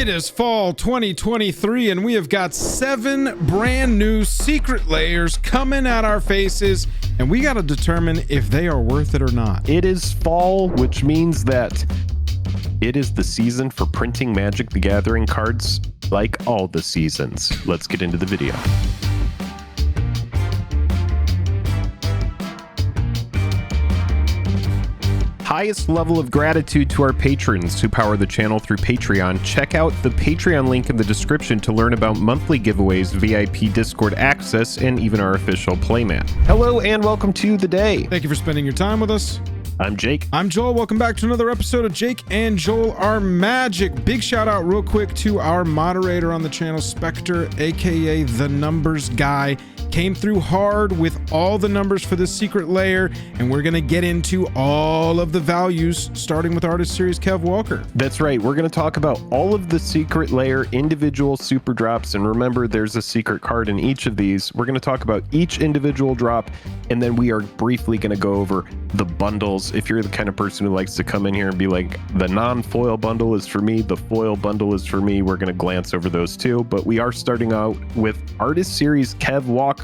It is fall 2023, and we have got 7 brand new secret layers coming at our faces, and we got to determine if they are worth it or not. It is fall, which means that it is the season for printing Magic the Gathering cards, like all the seasons. Let's get into the video. Highest level of gratitude to our patrons who power the channel through Patreon. Check out the Patreon link in the description to learn about monthly giveaways, VIP Discord access, and even our official playmat. Hello and welcome to the day. Thank you for spending your time with us. I'm Jake. I'm Joel. Welcome back to another episode of Jake and Joel Are Magic. Big shout out real quick to our moderator on the channel, Spectre, aka the Numbers Guy. Came through hard with all the numbers for this secret layer, and we're going to get into all of the values, starting with Artist Series Kev Walker. That's right. We're going to talk about all of the secret layer individual super drops, and remember, there's a secret card in each of these. We're going to talk about each individual drop, and then we are briefly going to go over the bundles. If you're the kind of person who likes to come in here and be like, the non-foil bundle is for me, the foil bundle is for me, we're going to glance over those too. But we are starting out with Artist Series Kev Walker.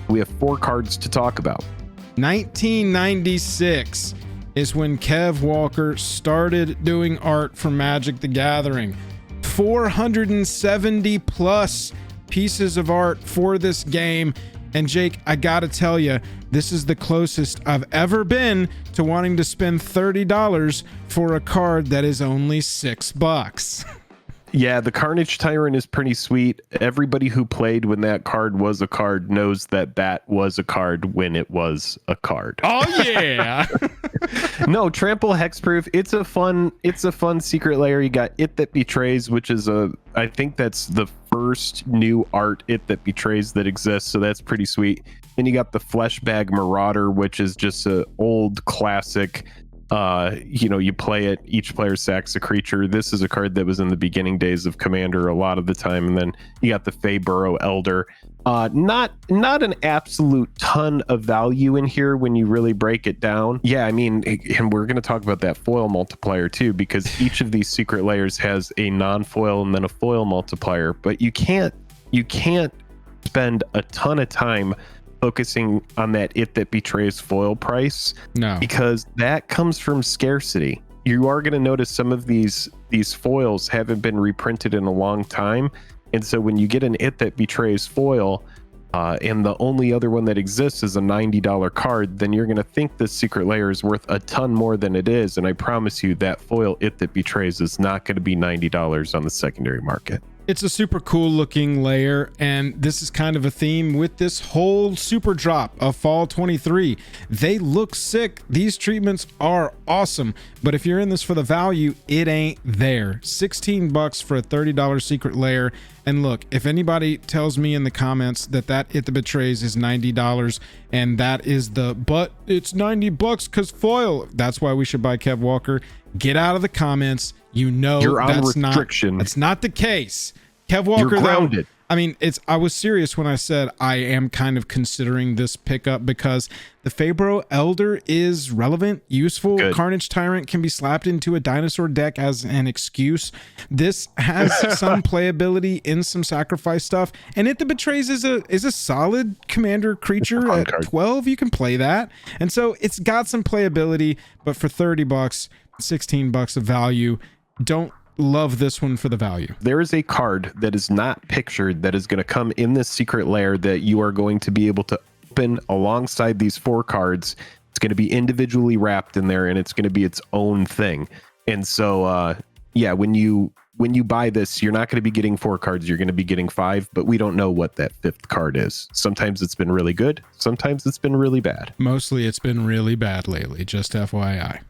We have 4 cards to talk about. 1996 is when Kev Walker started doing art for Magic the Gathering. 470 plus pieces of art for this game. And Jake, I gotta tell you, this is the closest I've ever been to wanting to spend $30 for a card that is only $6. Yeah, the Carnage Tyrant is pretty sweet. Everybody who played when that card was a card knows that that was a card when it was a card. Oh yeah. No, Trample Hexproof. It's a fun secret layer. You got It That Betrays, which is I think that's the first new art It That Betrays that exists, so that's pretty sweet. Then you got the Fleshbag Marauder, which is just a old classic. You play it, each player sacks a creature. This is a card that was in the beginning days of Commander a lot of the time. And then you got the Feyburrow Elder. Not an absolute ton of value in here when you really break it down. Yeah, I mean, and we're going to talk about that foil multiplier too, because each of these secret layers has a non-foil and then a foil multiplier. But you can't spend a ton of time focusing on that It That Betrays foil price. No, because that comes from scarcity. You are going to notice some of these foils haven't been reprinted in a long time, and so when you get an It That Betrays foil and the only other one that exists is a $90 card, then you're going to think this secret layer is worth a ton more than it is. And I promise you that foil It That Betrays is not going to be $90 on the secondary market. It's a super cool looking layer, and this is kind of a theme with this whole super drop of fall 23. They look sick. These treatments are awesome, but if you're in this for the value, it ain't there. $16 for a $30 secret layer. And look, if anybody tells me in the comments that It That Betrays is $90 and that is but it's $90 because foil, that's why we should buy Kev Walker. Get out of the comments. You know, you're on restriction. That's not the case. Kev Walker, you're grounded. I mean, I was serious when I said I am kind of considering this pickup because the Feyburrow Elder is relevant, useful. Good. Carnage Tyrant can be slapped into a dinosaur deck as an excuse. This has some playability in some sacrifice stuff, and It That Betrays is a solid commander creature at card. 12. You can play that, and so it's got some playability. But for $30, $16 of value, don't love this one for the value. There is a card that is not pictured that is going to come in this secret layer that you are going to be able to open alongside these 4 cards. It's going to be individually wrapped in there, and it's going to be its own thing. And so yeah, when you buy this, you're not going to be getting 4 cards, you're going to be getting 5, but we don't know what that 5th card is. Sometimes it's been really good, sometimes it's been really bad. Mostly it's been really bad lately, just FYI.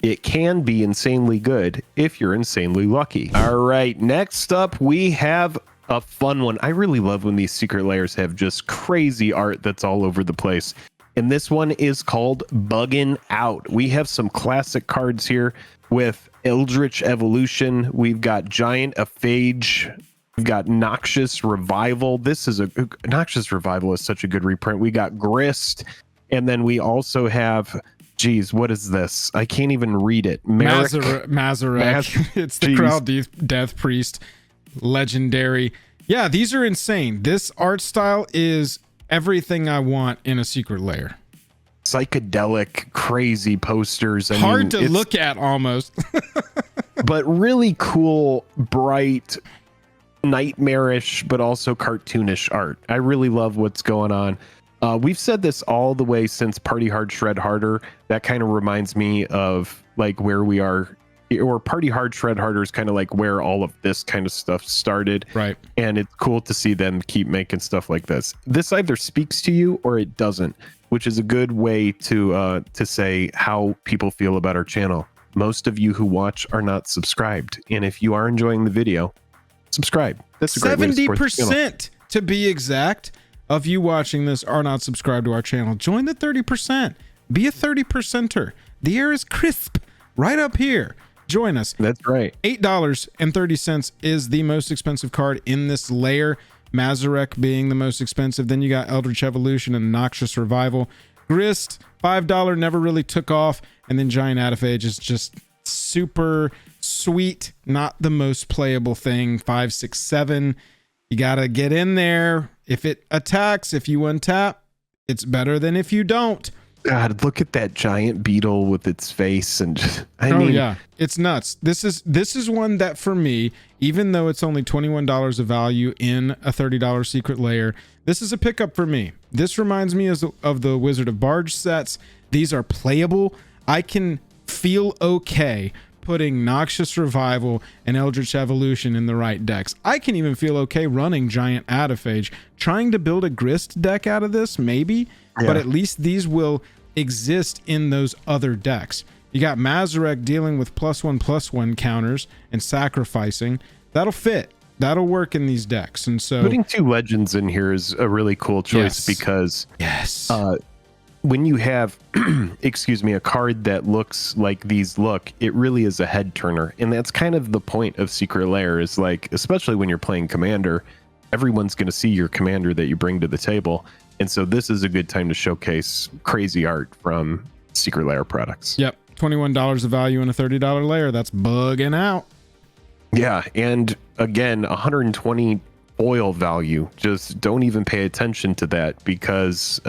It can be insanely good if you're insanely lucky. All right, next up we have a fun one. I really love when these secret layers have just crazy art that's all over the place. And this one is called Buggin Out. We have some classic cards here with Eldritch Evolution. We've got Giant Aphage. We've got Noxious Revival. Noxious Revival is such a good reprint. We got Grist. And then we also have Geez, what is this? I can't even read it. Mazarek. It's the Crowd Death Priest. Legendary. Yeah, these are insane. This art style is everything I want in a secret lair. Psychedelic, crazy posters. Hard to look at almost. But really cool, bright, nightmarish, but also cartoonish art. I really love what's going on. We've said this all the way since Party Hard, Shred Harder. That kind of reminds me of like where we are, or Party Hard, Shred Harder is kind of like where all of this kind of stuff started. Right. And it's cool to see them keep making stuff like this. This either speaks to you or it doesn't, which is a good way to say how people feel about our channel. Most of you who watch are not subscribed. And if you are enjoying the video, subscribe. That's a great way to support the channel. 70% to be exact of you watching this are not subscribed to our channel. Join the 30%. Be a 30%er. The air is crisp right up here. Join us. That's right. $8.30 is the most expensive card in this layer. Mazarek being the most expensive. Then you got Eldritch Evolution and Noxious Revival. Grist, $5, never really took off. And then Giant Adaphage is just super sweet. Not the most playable thing. 5, 6, 7. You got to get in there. If it attacks, if you untap, it's better than if you don't. God, look at that giant beetle with its face, and just, I mean, yeah, it's nuts. This is one that for me, even though it's only $21 of value in a $30 secret layer, this is a pickup for me. This reminds me of the Wizard of Barge sets. These are playable. I can feel okay putting Noxious Revival and Eldritch Evolution in the right decks. I can even feel okay running Giant Adaphage. Trying to build a Grist deck out of this, maybe, but at least these will exist in those other decks. You got Mazarek dealing with +1/+1 counters and sacrificing. That'll fit. That'll work in these decks. And so putting 2 legends in here is a really cool choice because when you have excuse me, a card that looks like these look, it really is a head turner. And that's kind of the point of Secret Lair, is like, especially when you're playing Commander, everyone's going to see your commander that you bring to the table. And so this is a good time to showcase crazy art from Secret Lair products. Yep. $21 of value in a $30 layer. That's bugging out. Yeah. And again, 120 foil value. Just don't even pay attention to that, because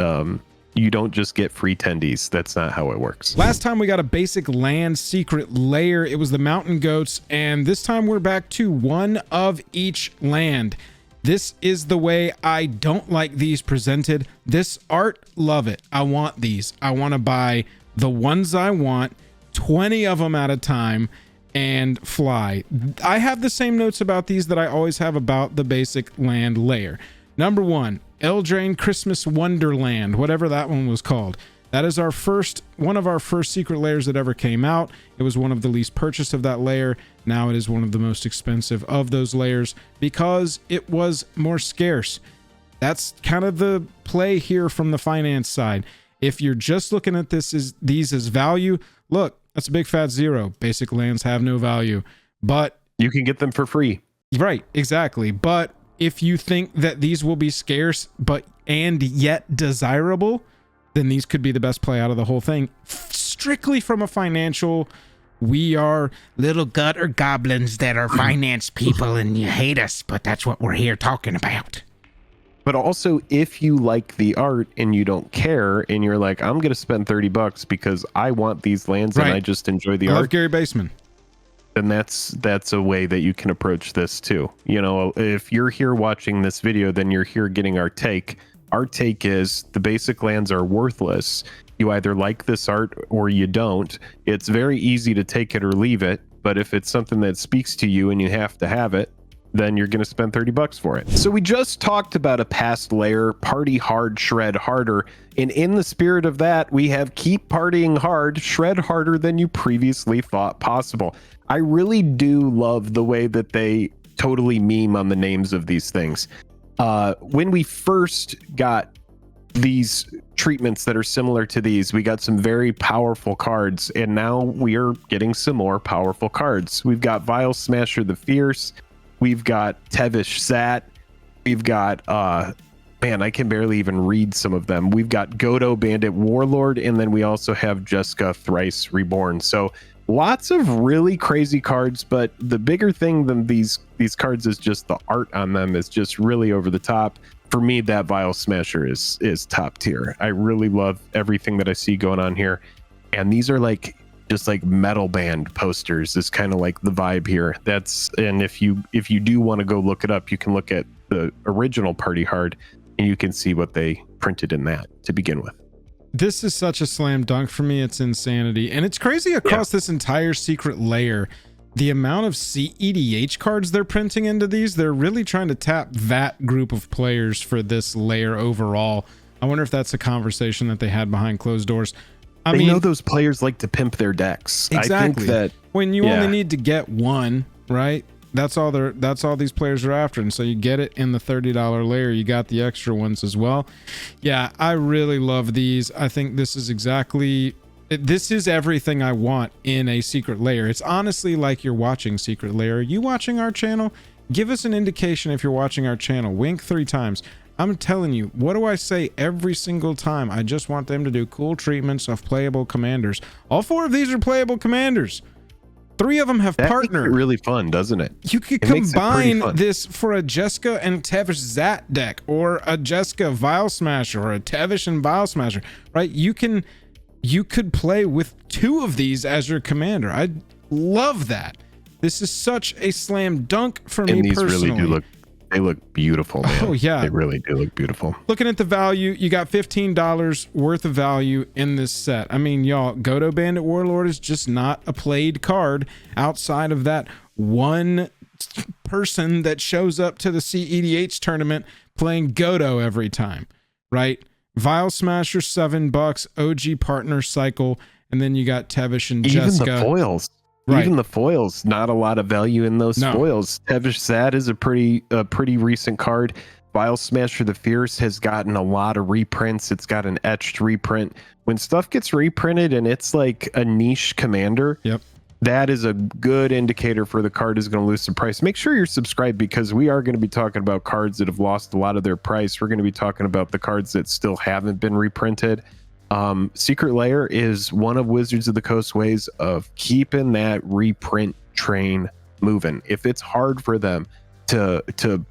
you don't just get free tendies. That's not how it works. Last time we got a basic land secret layer. It was the Mountain Goats. And this time we're back to one of each land. This is the way I don't like these presented. This art, love it. I want these. I want to buy the ones I want, 20 of them at a time, and fly. I have the same notes about these that I always have about the basic land layer. Number 1, Eldraine Christmas Wonderland, whatever that one was called. That is one of our first secret layers that ever came out. It was one of the least purchased of that layer. Now it is one of the most expensive of those layers because it was more scarce. That's kind of the play here from the finance side. If you're just looking at these as value, look, that's a big fat zero. Basic lands have no value, but you can get them for free. Right, exactly. But if you think that these will be scarce and yet desirable, then these could be the best play out of the whole thing. Strictly from a financial, we are little gutter goblins that are finance people and you hate us, but that's what we're here talking about. But also, if you like the art and you don't care and you're like, I'm going to spend $30 because I want these lands and I just enjoy the art. Love Gary Baseman. Then that's a way that you can approach this too. You know, if you're here watching this video, then you're here getting our take. Our take is the basic lands are worthless. You either like this art or you don't. It's very easy to take it or leave it. But if it's something that speaks to you and you have to have it, then you're going to spend $30 for it. So we just talked about a past layer, Party Hard, Shred Harder. And in the spirit of that, we have Keep Partying Hard, Shred Harder than you previously thought possible. I really do love the way that they totally meme on the names of these things. When we first got these treatments that are similar to these, we got some very powerful cards, and now we are getting some more powerful cards. We've got Vile Smasher the Fierce, we've got Tevish Sat, we've got man, I can barely even read some of them. We've got Godo, Bandit, Warlord, and then we also have Jessica Thrice Reborn. So lots of really crazy cards, but the bigger thing than these cards is just the art on them is just really over the top. For me, that Vial Smasher is top tier. I really love everything that I see going on here. And these are like just like metal band posters is kind of like the vibe here. And if you do want to go look it up, you can look at the original Party Hard and you can see what they printed in that to begin with. This is such a slam dunk for me. It's insanity. And it's crazy across this entire secret layer. The amount of CEDH cards they're printing into these, they're really trying to tap that group of players for this layer overall. I wonder if that's a conversation that they had behind closed doors. I mean, know those players like to pimp their decks. Exactly. I think that when you only need to get one, right? That's all these players are after. And so you get it in the $30 layer. You got the extra ones as well. Yeah, I really love these. I think this is everything I want in a secret layer. It's honestly like you're watching Secret Layer. Are you watching our channel? Give us an indication if you're watching our channel. Wink 3 times. I'm telling you, what do I say every single time? I just want them to do cool treatments of playable commanders. All 4 of these are playable commanders. 3 of them have partner. Makes it really fun, doesn't it? You could combine this for a Jessica and Tevish Zat deck, or a Jessica Vial Smasher, or a Tevish and Vial Smasher, right? You could play with 2 of these as your commander. I love that. This is such a slam dunk for me personally. Really do they look beautiful, man. Oh yeah, they really do look beautiful. Looking at the value, you got $15 worth of value in this set. I mean, y'all, Godo Bandit Warlord is just not a played card outside of that one person that shows up to the CEDH tournament playing Godo every time, right? Vial Smasher, $7, OG Partner Cycle, and then you got Tevish and Jessica. Even the foils. Right. Even the foils, not a lot of value in those foils. Tevish Zad is a pretty recent card. Vial Smasher the Fierce has gotten a lot of reprints. It's got an etched reprint. When stuff gets reprinted and it's like a niche commander, that is a good indicator for the card is going to lose some price. Make sure you're subscribed because we are going to be talking about cards that have lost a lot of their price. We're going to be talking about the cards that still haven't been reprinted. Secret Layer is one of Wizards of the Coast ways of keeping that reprint train moving. If it's hard for them to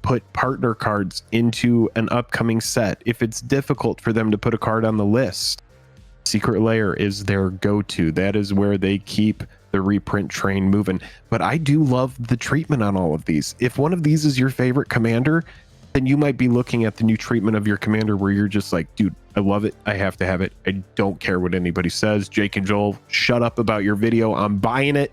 put partner cards into an upcoming set, if it's difficult for them to put a card on the list, Secret Layer is their go-to. That is where they keep the reprint train moving. But I do love the treatment on all of these. If one of these is your favorite commander, then you might be looking at the new treatment of your commander where you're just like, dude, I love it. I have to have it. I don't care what anybody says. Jake and Joel, shut up about your video. I'm buying it.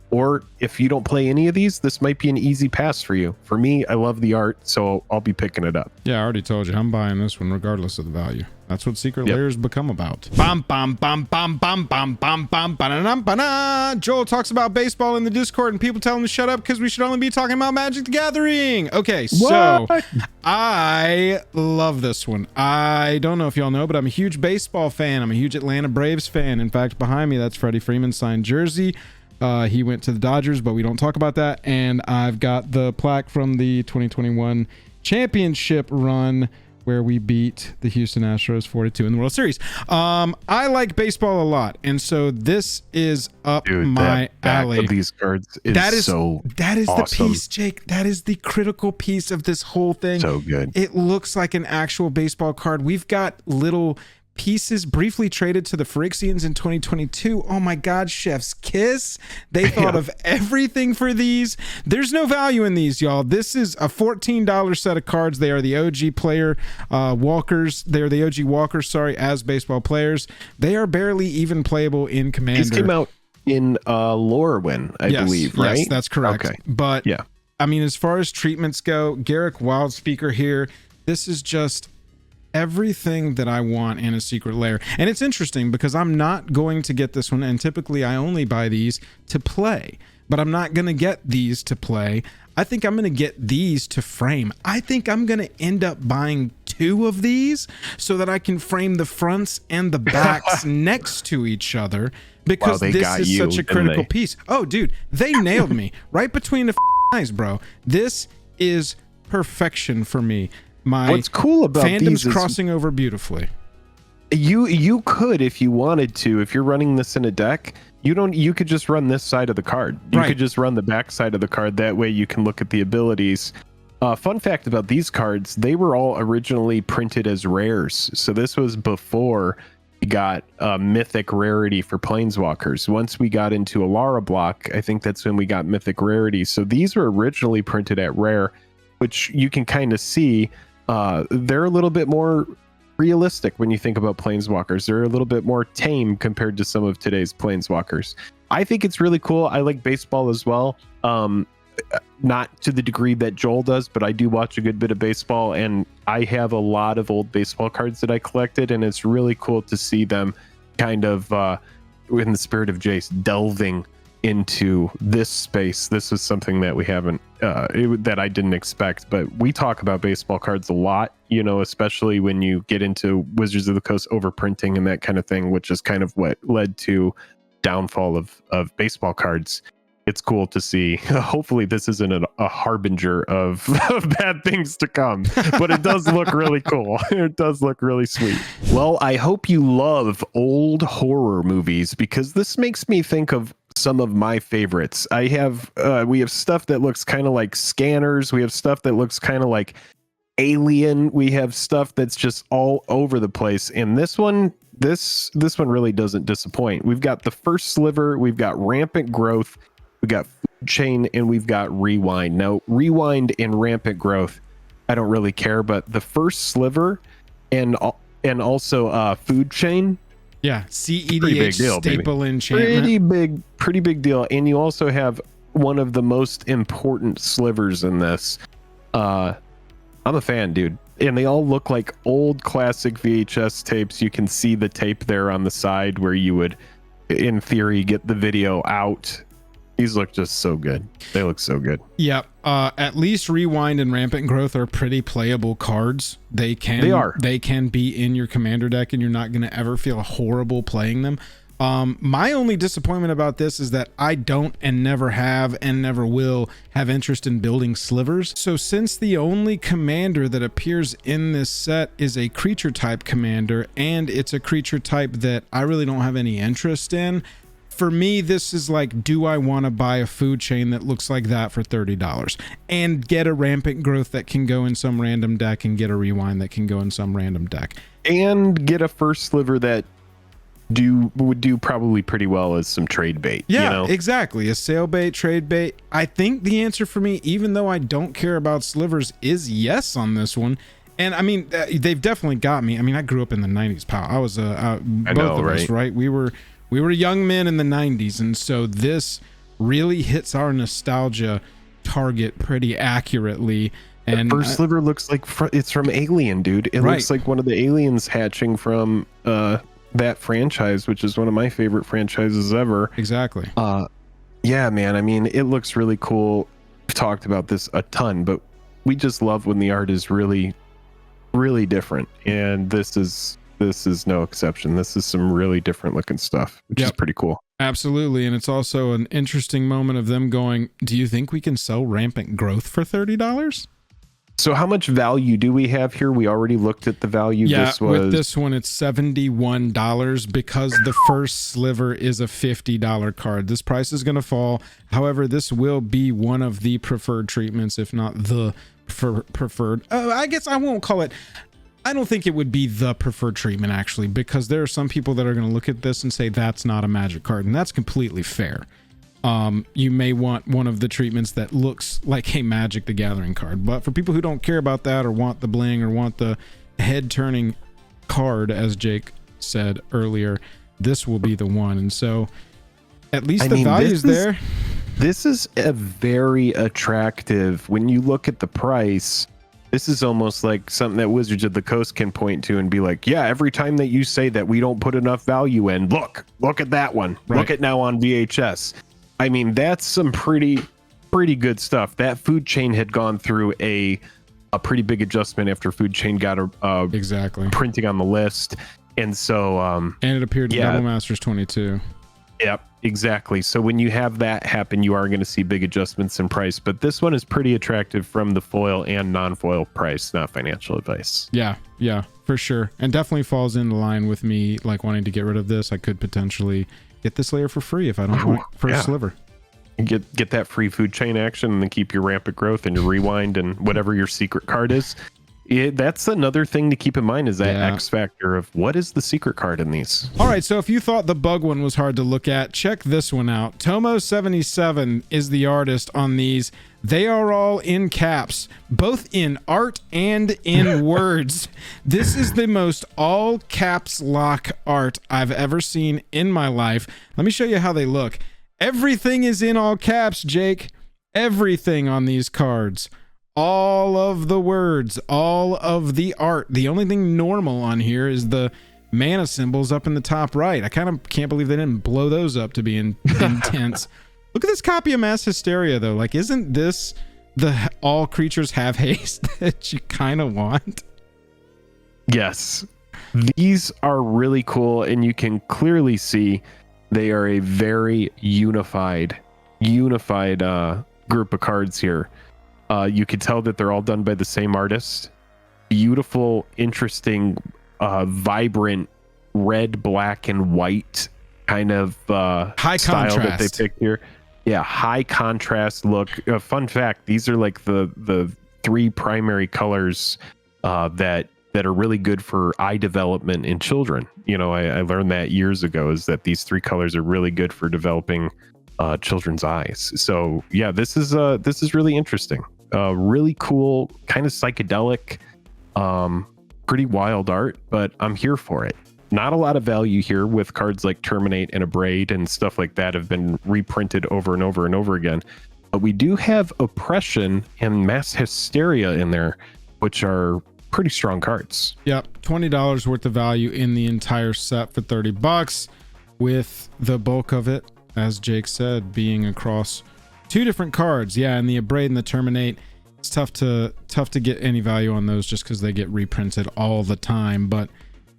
Or if you don't play any of these, this might be an easy pass for you. For me, I love the art, so I'll be picking it up. Yeah, I already told you. I'm buying this one regardless of the value. That's what Secret Layers become about. Bum, bum, bum, bum, bum, bum, bum, bum, ba-da-dum, ba-da. Joel talks about baseball in the Discord, and people tell him to shut up because we should only be talking about Magic the Gathering. Okay, so I love this one. I don't know if y'all know, but I'm a huge baseball fan. I'm a huge Atlanta Braves fan. In fact, behind me, that's Freddie Freeman's signed jersey. He went to the Dodgers, but we don't talk about that. And I've got the plaque from the 2021 championship run where we beat the Houston Astros 4-2 in the World Series. I like baseball a lot, and so this is up my alley. Of these cards is that is awesome. The piece, Jake. That is the critical piece of this whole thing. So good. It looks like an actual baseball card. We've got little pieces briefly traded to the Phyrexians in 2022. Oh my God, chef's kiss. They thought of everything for these. There's no value in these, y'all. This is a $14 set of cards. They are the OG player walkers. They're the OG walkers, as baseball players. They are barely even playable in Commander. These came out in Lorwyn, I believe, right? Yes, that's correct. Okay. But I mean, as far as treatments go, Garrick Wildspeaker here, this is just everything that I want in a Secret Lair. And it's interesting because I'm not going to get this one, and typically I only buy these to play, but I'm not going to get these to play. I think I'm going to get these to frame. I think I'm going to end up buying 2 of these so that I can frame the fronts and the backs next to each other, because this is such a critical piece. Oh, dude, they nailed me right between the eyes, bro. This is perfection for me. My What's cool about fandom's these is crossing over beautifully. you could, if you wanted to, if you're running this in a deck, you could just run this side of the card. You Right. could just run the back side of the card. That way you can look at the abilities. Fun fact about these cards, they were all originally printed as rares. So this was before we got mythic rarity for planeswalkers. Once we got into Alara block, I think that's when we got mythic rarity. So these were originally printed at rare, which you can kind of see they're a little bit more realistic when you think about planeswalkers. They're a little bit more tame compared to some of today's planeswalkers. I think it's really cool. I like baseball as well. Not to the degree that Joel does, but I do watch a good bit of baseball, and I have a lot of old baseball cards that I collected, and it's really cool to see them kind of, in the spirit of Jace, delving into this space. This is something that we haven't, that I didn't expect, but we talk about baseball cards a lot, especially when you get into Wizards of the Coast overprinting and that kind of thing, which is kind of what led to downfall of baseball cards. It's cool to see. Hopefully this isn't a harbinger of bad things to come, but it does look really cool. It does look really sweet. Well, I hope you love old horror movies, because this makes me think of some of my favorites. We have stuff that looks kind of like Scanners. We have stuff that looks kind of like Alien. We have stuff that's just all over the place. And this one really doesn't disappoint. We've got the first sliver. We've got Rampant Growth. We've got Food Chain, and we've got Rewind. Now, Rewind and Rampant Growth, I don't really care, but the first sliver and also Food Chain. Yeah, CEDH deal, staple baby. enchantment. Pretty big deal. And you also have one of the most important slivers in this. I'm a fan, dude. And they all look like old classic VHS tapes. You can see the tape there on the side where you would, in theory, get the video out. These look just so good. They look so good. Yeah, at least Rewind and Rampant Growth are pretty playable cards. They can be in your commander deck, and you're not going to ever feel horrible playing them. My only disappointment about this is that I don't, and never have and never will, have interest in building slivers. So since the only commander that appears in this set is a creature type commander, and it's a creature type that I really don't have any interest in, for me, this is like, do I want to buy a Food Chain that looks like that for $30 and get a Rampant Growth that can go in some random deck, and get a Rewind that can go in some random deck, and get a first sliver that would do probably pretty well as some trade bait? Yeah, exactly. A sale bait, trade bait. I think the answer for me, even though I don't care about slivers, is yes on this one. And I mean, they've definitely got me. I mean, I grew up in the 90s, pal. I was both of us, right? We were young men in the 90s, and so this really hits our nostalgia target pretty accurately. And the first sliver looks like it's from Alien, dude. It looks like one of the aliens hatching from that franchise, which is one of my favorite franchises ever. Exactly. Yeah, man. I mean, it looks really cool. We've talked about this a ton, but we just love when the art is really, really different, and this is no exception. This is some really different looking stuff, which is pretty cool. Absolutely. And it's also an interesting moment of them going, do you think we can sell Rampant Growth for $30? So how much value do we have here? We already looked at the value. Yeah, with this one, it's $71 because the first sliver is a $50 card. This price is going to fall. However, this will be one of the preferred treatments, if not the preferred. I guess I won't call it. I don't think it would be the preferred treatment, actually, because there are some people that are going to look at this and say that's not a Magic card, and that's completely fair. You may want one of the treatments that looks like a Magic the Gathering card, but for people who don't care about that, or want the bling, or want the head-turning card, as Jake said earlier, this will be the one. And so at least the value's there. This is a very attractive, when you look at the price, this is almost like something that Wizards of the Coast can point to and be like, yeah, every time that you say that we don't put enough value in, look at that one. Right. Look at now on VHS. I mean, that's some pretty good stuff. That Food Chain had gone through a pretty big adjustment after Food Chain got exactly printing on the list. And so and it appeared in Double Masters 22. Yep, exactly. So when you have that happen, you are going to see big adjustments in price. But this one is pretty attractive from the foil and non-foil price, not financial advice. Yeah, for sure. And definitely falls into line with me like wanting to get rid of this. I could potentially get this layer for free if I don't want it for a sliver. Get that free food chain action and then keep your rampant growth and your rewind and whatever your secret card is. That's another thing to keep in mind, is that X factor of what is the secret card in these. All right, so if you thought the bug one was hard to look at, check this one out. Tomo77 is the artist on these. They are all in caps, both in art and in words. This is the most all caps lock art I've ever seen in my life. Let me show you how they look. Everything is in all caps, Jake. Everything on these cards. All of the words, all of the art. The only thing normal on here is the mana symbols up in the top right. I kind of can't believe they didn't blow those up to be intense. Look at this copy of Mass Hysteria, though. Like, isn't this the all creatures have haste that you kind of want? Yes. These are really cool, and you can clearly see they are a very unified group of cards here. You could tell that they're all done by the same artist. Beautiful, interesting, vibrant red, black, and white kind of high style contrast that they picked here. Yeah, high contrast look. Fun fact: these are like the three primary colors that are really good for eye development in children. You know, I learned that years ago, is that these three colors are really good for developing children's eyes. So yeah, this is really interesting. Really cool, kind of psychedelic, pretty wild art, but I'm here for it. Not a lot of value here with cards like Terminate and Abrade and stuff like that have been reprinted over and over and over again. But we do have Oppression and Mass Hysteria in there, which are pretty strong cards. Yep, $20 worth of value in the entire set for $30, with the bulk of it, as Jake said, being across two different cards. Yeah, and the Abrade and the Terminate, it's tough to get any value on those just because they get reprinted all the time. But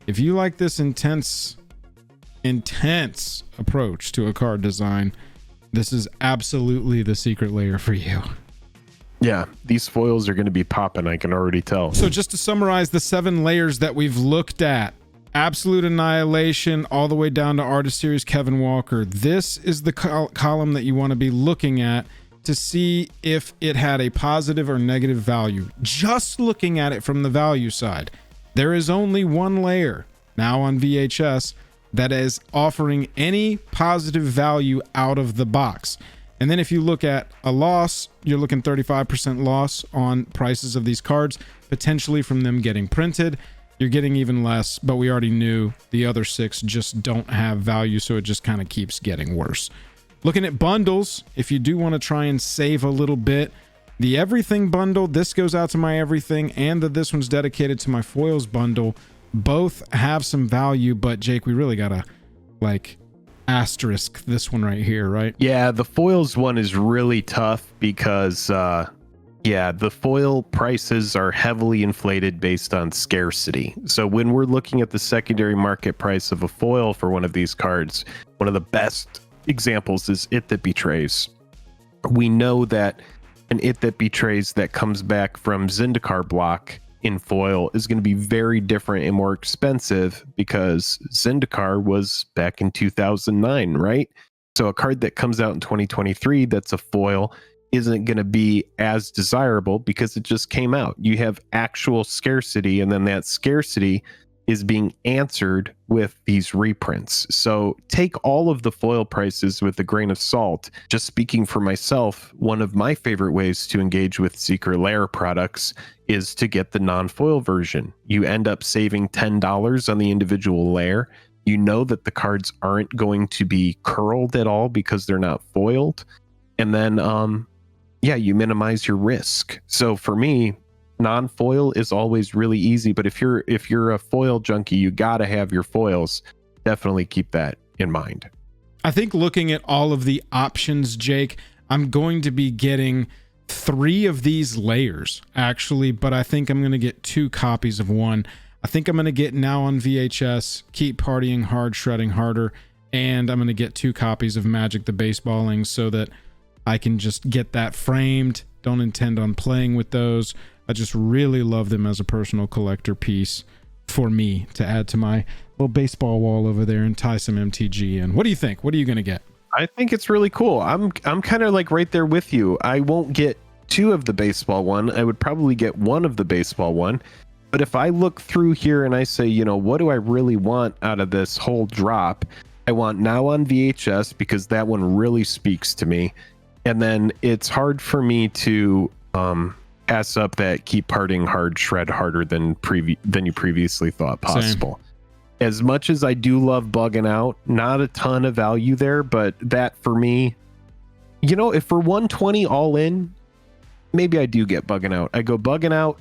if you like this intense approach to a card design, this is absolutely the secret layer for you. Yeah, these foils are going to be popping, I can already tell. So just to summarize the 7 layers that we've looked at: Absolute Annihilation all the way down to Artist Series Kevin Walker. This is the column that you want to be looking at to see if it had a positive or negative value. Just looking at it from the value side, there is only one layer now on VHS that is offering any positive value out of the box. And then if you look at a loss, you're looking 35% loss on prices of these cards, potentially from them getting printed. You're getting even less, but we already knew the other 6 just don't have value, so it just kind of keeps getting worse. Looking at bundles, if you do want to try and save a little bit, the Everything bundle, this goes out to my Everything, and this one's dedicated to my Foils bundle. Both have some value, but Jake, we really gotta like asterisk this one right here, right? Yeah, the Foils one is really tough because the foil prices are heavily inflated based on scarcity. So when we're looking at the secondary market price of a foil for one of these cards, one of the best examples is It That Betrays. We know that an It That Betrays that comes back from Zendikar block in foil is going to be very different and more expensive because Zendikar was back in 2009, right? So a card that comes out in 2023 that's a foil isn't going to be as desirable because it just came out. You have actual scarcity, and then that scarcity is being answered with these reprints. So take all of the foil prices with a grain of salt. Just speaking for myself, one of my favorite ways to engage with Secret Lair products is to get the non-foil version. You end up saving $10 on the individual layer. You know that the cards aren't going to be curled at all because they're not foiled. And then, you minimize your risk. So for me, non-foil is always really easy, but if you're a foil junkie, you gotta have your foils. Definitely keep that in mind. I think looking at all of the options, Jake, I'm going to be getting 3 of these layers actually, but I think I'm going to get 2 copies of one. I think I'm going to get Now on VHS, Keep Partying Hard, Shredding Harder, and I'm going to get 2 copies of Magic the Baseballing so that I can just get that framed. Don't intend on playing with those. I just really love them as a personal collector piece for me to add to my little baseball wall over there and tie some MTG in. What do you think? What are you going to get? I think it's really cool. I'm kind of like right there with you. I won't get 2 of the baseball one. I would probably get 1 of the baseball one. But if I look through here and I say, you know, what do I really want out of this whole drop? I want Now on VHS because that one really speaks to me. And then it's hard for me to pass up that Keep Parting Hard, Shred Harder than you previously thought possible. Same. As much as I do love Buggin Out, not a ton of value there, but that for me, you know, if for 120 all in, maybe I do get Buggin Out. I go Buggin Out,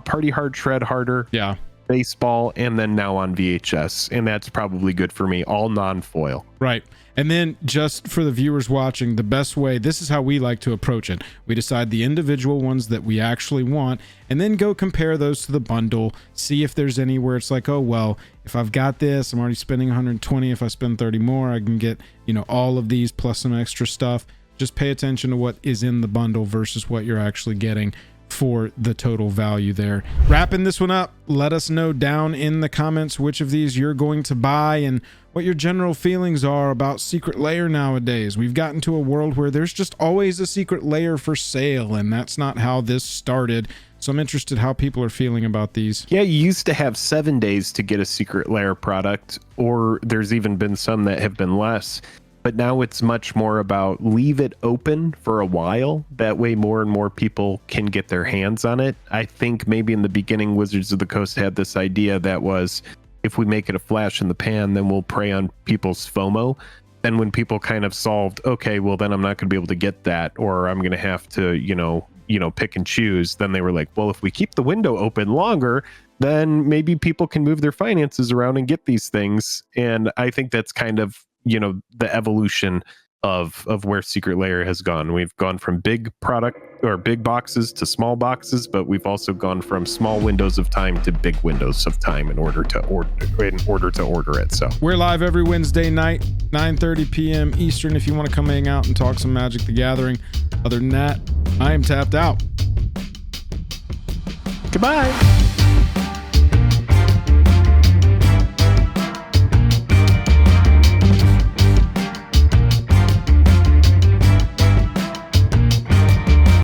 Party Hard, Shred Harder, yeah, baseball, and then Now on VHS, and that's probably good for me, all non-foil. Right. And then just for the viewers watching, the best way, this is how we like to approach it. We decide the individual ones that we actually want and then go compare those to the bundle, see if there's any where it's like, oh, well, if I've got this, I'm already spending 120. If I spend 30 more, I can get, you know, all of these plus some extra stuff. Just pay attention to what is in the bundle versus what you're actually getting for the total value there. Wrapping this one up, let us know down in the comments which of these you're going to buy and what your general feelings are about Secret Lair nowadays. We've gotten to a world where there's just always a Secret Lair for sale, and that's not how this started. So I'm interested how people are feeling about these. Yeah, you used to have 7 days to get a Secret Lair product, or there's even been some that have been less. But now it's much more about leave it open for a while. That way more and more people can get their hands on it. I think maybe in the beginning, Wizards of the Coast had this idea that was, if we make it a flash in the pan, then we'll prey on people's FOMO. Then when people kind of solved, okay, well, then I'm not going to be able to get that, or I'm going to have to, you know, pick and choose. Then they were like, well, if we keep the window open longer, then maybe people can move their finances around and get these things. And I think that's kind of, you know, the evolution of where Secret Lair has gone. We've gone from big product or big boxes to small boxes, but we've also gone from small windows of time to big windows of time in order to order it. So we're live every Wednesday night, 9:30 p.m. Eastern, if you want to come hang out and talk some Magic the Gathering. Other than that, I am tapped out. Goodbye.